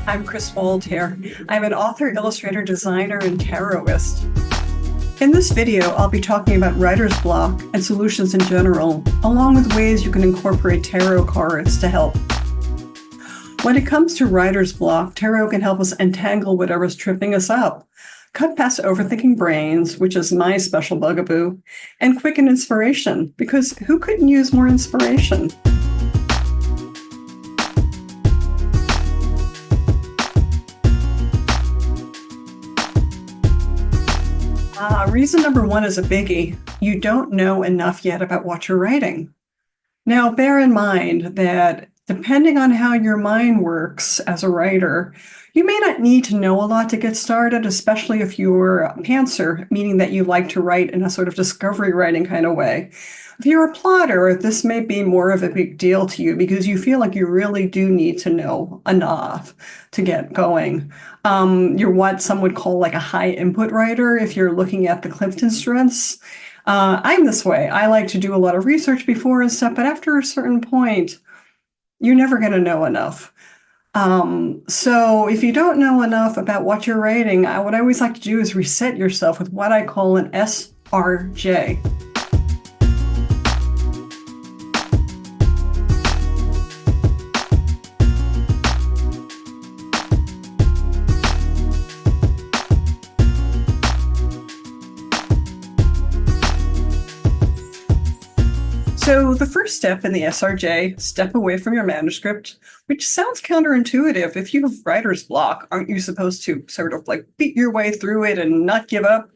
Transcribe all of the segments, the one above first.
I'm Kris Waldherr. I'm an author, illustrator, designer, and tarotist. In this video, I'll be talking about writer's block and solutions in general, along with ways you can incorporate tarot cards to help. When it comes to writer's block, tarot can help us untangle whatever's tripping us up, cut past overthinking brains, which is my special bugaboo, and quicken inspiration, because who couldn't use more inspiration? Reason number one is a biggie. You don't know enough yet about what you're writing. Now, bear in mind that depending on how your mind works as a writer, you may not need to know a lot to get started, especially if you're a pantser, meaning that you like to write in a sort of discovery writing kind of way. If you're a plotter, this may be more of a big deal to you because you feel like you really do need to know enough to get going. You're what some would call like a high input writer if you're looking at the Clifton strengths. I'm this way. I like to do a lot of research before and stuff, but after a certain point, you're never going to know enough. So if you don't know enough about what you're writing, what I always like to do is reset yourself with what I call an SRJ. So the first step in the SRJ, step away from your manuscript, which sounds counterintuitive. If you have writer's block, aren't you supposed to sort of like beat your way through it and not give up?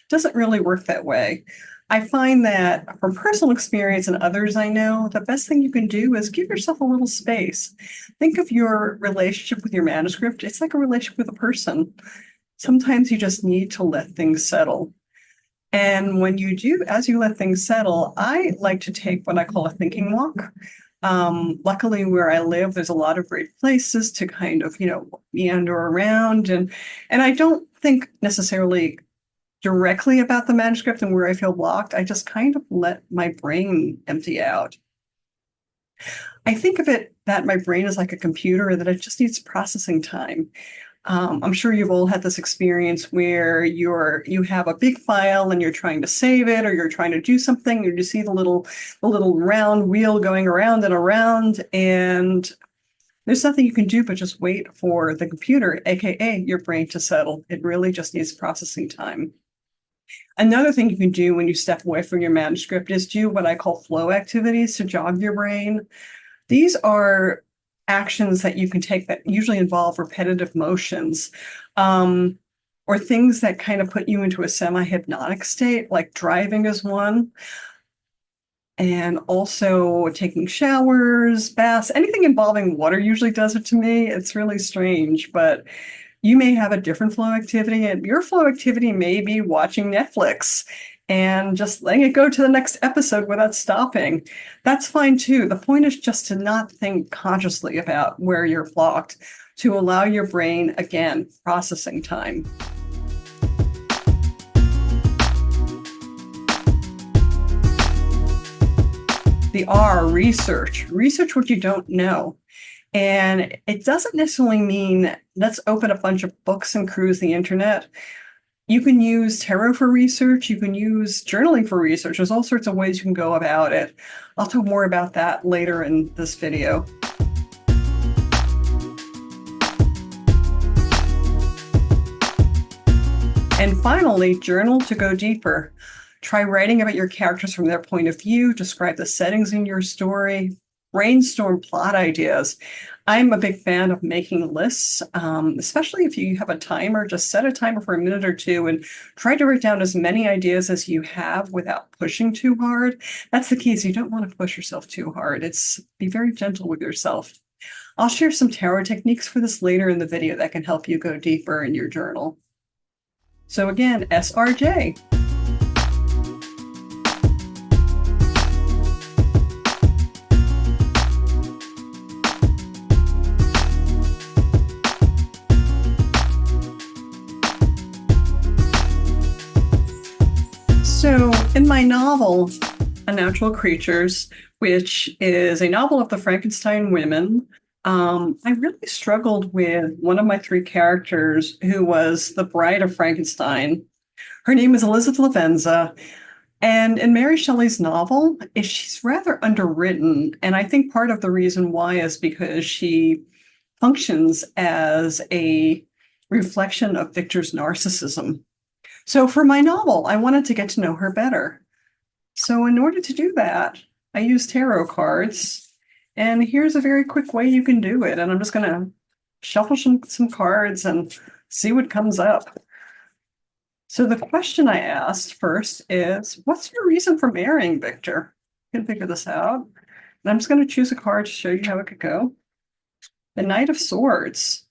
Doesn't really work that way. I find that from personal experience and others I know, the best thing you can do is give yourself a little space. Think of your relationship with your manuscript. It's like a relationship with a person. Sometimes you just need to let things settle. And when you do, as you let things settle, I like to take what I call a thinking walk. Luckily, where I live, there's a lot of great places to kind of, meander around. And I don't think necessarily directly about the manuscript and where I feel blocked. I just kind of let my brain empty out. I think of it that my brain is like a computer, that it just needs processing time. I'm sure you've all had this experience where you have a big file and you're trying to save it, or you're trying to do something, and you see the little round wheel going around and around, and there's nothing you can do but just wait for the computer, aka your brain, to settle. It really just needs processing time. Another thing you can do when you step away from your manuscript is do what I call flow activities to jog your brain. These are actions that you can take that usually involve repetitive motions, or things that kind of put you into a semi-hypnotic state, like driving is one. And also taking showers, baths, anything involving water usually does it to me. It's really strange, but you may have a different flow activity, and your flow activity may be watching Netflix and just letting it go to the next episode without stopping. That's fine too. The point is just to not think consciously about where you're blocked, to allow your brain, again, processing time. The R, research. Research what you don't know. And it doesn't necessarily mean let's open a bunch of books and cruise the internet. You can use tarot for research. You can use journaling for research. There's all sorts of ways you can go about it. I'll talk more about that later in this video. And finally, journal to go deeper. Try writing about your characters from their point of view. Describe the settings in your story. Brainstorm plot ideas. I'm a big fan of making lists, especially if you have a timer. Just set a timer for a minute or two and try to write down as many ideas as you have without pushing too hard. That's the key, is you don't want to push yourself too hard. Be very gentle with yourself. I'll share some tarot techniques for this later in the video that can help you go deeper in your journal. So again, SRJ. So in my novel, Unnatural Creatures, which is a novel of the Frankenstein women, I really struggled with one of my three characters who was the bride of Frankenstein. Her name is Elizabeth Lavenza. And in Mary Shelley's novel, she's rather underwritten. And I think part of the reason why is because she functions as a reflection of Victor's narcissism. So for my novel, I wanted to get to know her better. So in order to do that, I use tarot cards. And here's a very quick way you can do it. And I'm just going to shuffle some cards and see what comes up. So the question I asked first is, what's your reason for marrying Victor? You can figure this out. And I'm just going to choose a card to show you how it could go. The Knight of Swords.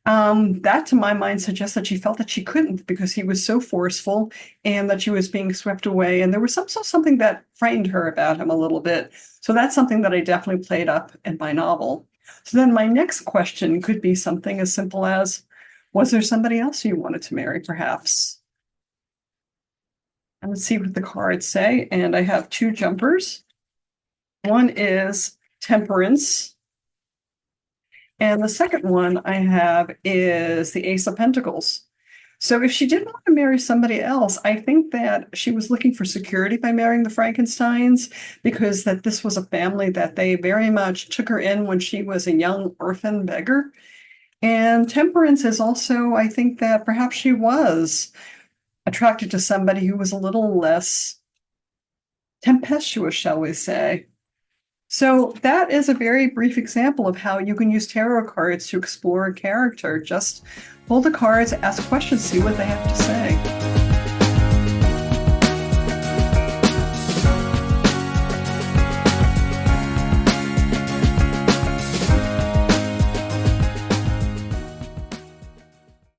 That, to my mind, suggests that she felt that she couldn't because he was so forceful and that she was being swept away. And there was something that frightened her about him a little bit. So that's something that I definitely played up in my novel. So then my next question could be something as simple as, was there somebody else you wanted to marry, perhaps? And let's see what the cards say. And I have two jumpers. One is Temperance. And the second one I have is the Ace of Pentacles. So if she did want to marry somebody else, I think that she was looking for security by marrying the Frankensteins, because that this was a family that they very much took her in when she was a young orphan beggar. And Temperance is also, I think that perhaps she was attracted to somebody who was a little less tempestuous, shall we say. So that is a very brief example of how you can use tarot cards to explore a character. Just pull the cards, ask questions, see what they have to say.